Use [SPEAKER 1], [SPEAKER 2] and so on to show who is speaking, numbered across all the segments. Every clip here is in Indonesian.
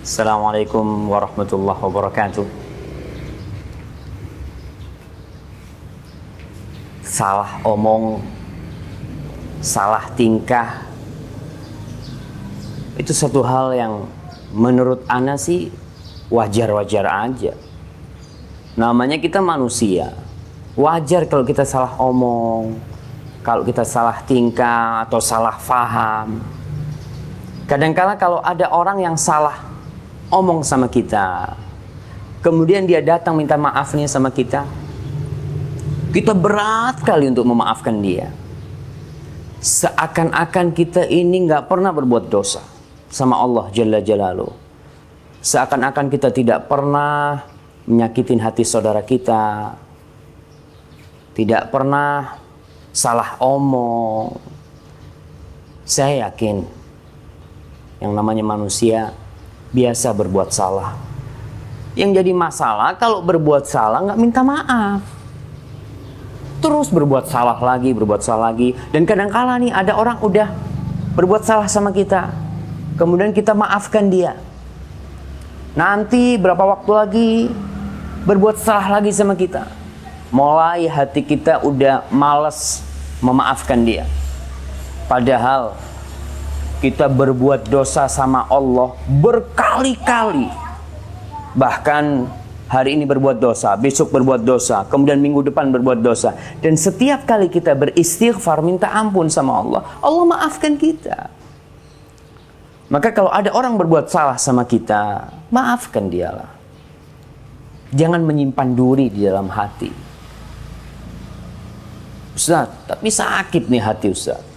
[SPEAKER 1] Assalamualaikum warahmatullahi wabarakatuh. Salah omong, salah tingkah, itu satu hal yang menurut ana sih wajar-wajar aja. Namanya kita manusia, wajar kalau kita salah omong, kalau kita salah tingkah atau salah faham. Kadangkala kalau ada orang yang salah omong sama kita, kemudian dia datang minta maaf nih sama kita berat kali untuk memaafkan dia. Seakan-akan kita ini nggak pernah berbuat dosa sama Allah Jalla Jalaluh. Seakan-akan kita tidak pernah menyakitin hati saudara kita, tidak pernah salah omong. Saya yakin yang namanya manusia biasa berbuat salah. Yang jadi masalah kalau berbuat salah nggak minta maaf, terus berbuat salah lagi, dan kadang-kala nih ada orang udah berbuat salah sama kita, kemudian kita maafkan dia. Nanti berapa waktu lagi berbuat salah lagi sama kita, mulai hati kita udah males memaafkan dia. Padahal kita berbuat dosa sama Allah berkali-kali. Bahkan hari ini berbuat dosa, besok berbuat dosa, kemudian minggu depan berbuat dosa. Dan setiap kali kita beristighfar, minta ampun sama Allah, Allah maafkan kita. Maka kalau ada orang berbuat salah sama kita, maafkan dialah. Jangan menyimpan duri di dalam hati. Ustaz, tapi sakit nih hati Ustaz.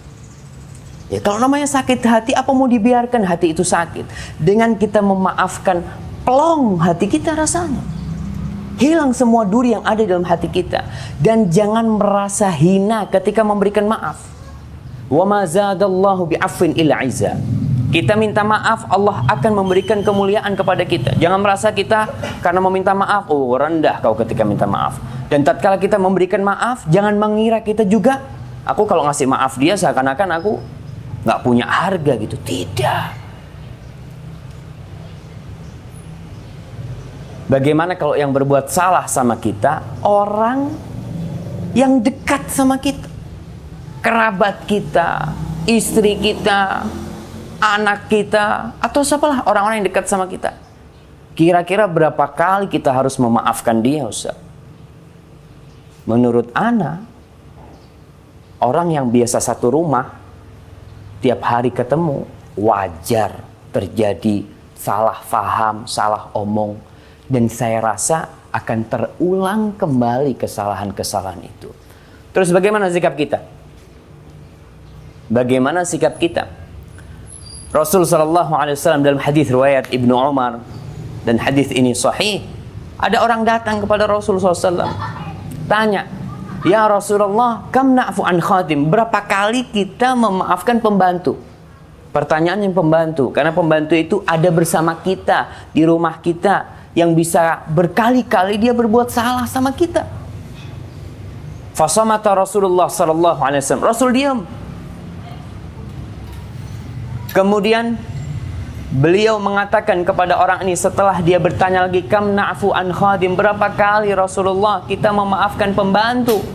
[SPEAKER 1] Ya, kalau namanya sakit hati, apa mau dibiarkan hati itu sakit? Dengan kita memaafkan, plong hati kita rasanya. Hilang semua duri yang ada dalam hati kita. Dan jangan merasa hina ketika memberikan maaf. Wa ma zadallahu bi'afwin illa 'izza. Kita minta maaf, Allah akan memberikan kemuliaan kepada kita. Jangan merasa kita karena meminta maaf, oh rendah kau ketika minta maaf. Dan tatkala kita memberikan maaf, jangan mengira kita juga, aku kalau ngasih maaf dia seakan-akan aku nggak punya harga gitu. Tidak. Bagaimana kalau yang berbuat salah sama kita orang yang dekat sama kita, kerabat kita, istri kita, anak kita, atau siapalah orang-orang yang dekat sama kita. Kira-kira berapa kali kita harus memaafkan dia, Ustaz? Menurut ana, orang yang biasa satu rumah, tiap hari ketemu, wajar terjadi salah faham, salah omong. Dan saya rasa akan terulang kembali kesalahan-kesalahan itu. Terus bagaimana sikap kita? Bagaimana sikap kita? Rasul SAW dalam hadis riwayat Ibnu Umar, dan hadis ini sahih, ada orang datang kepada Rasul SAW, tanya, ya Rasulullah, kam na'fu an khadim, berapa kali kita memaafkan pembantu? Pertanyaannya pembantu, karena pembantu itu ada bersama kita, di rumah kita, yang bisa berkali-kali dia berbuat salah sama kita. Fasamata Rasulullah SAW, Rasul diam. Kemudian beliau mengatakan kepada orang ini setelah dia bertanya lagi, kam na'fu an khadim, berapa kali Rasulullah kita memaafkan pembantu?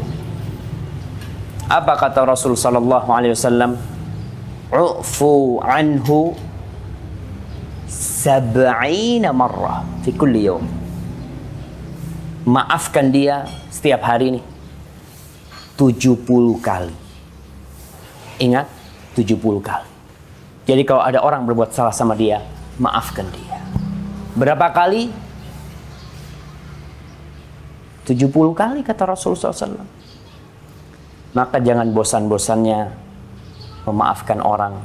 [SPEAKER 1] Apa kata Rasul sallallahu alaihi wasallam? U'fu anhu 70 marrah fi kulli yawm. Maafkan dia setiap hari nih 70 kali. Ingat, 70 kali. Jadi kalau ada orang berbuat salah sama dia, maafkan dia. Berapa kali? 70 kali kata Rasulullah SAW. Maka jangan bosan-bosannya memaafkan orang.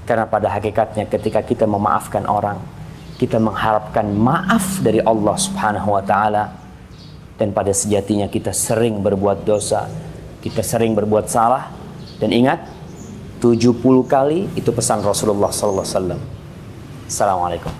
[SPEAKER 1] Karena pada hakikatnya ketika kita memaafkan orang, kita mengharapkan maaf dari Allah Subhanahu wa Ta'ala. Dan pada sejatinya kita sering berbuat dosa, kita sering berbuat salah. Dan ingat, 70 kali itu pesan Rasulullah SAW. Assalamualaikum.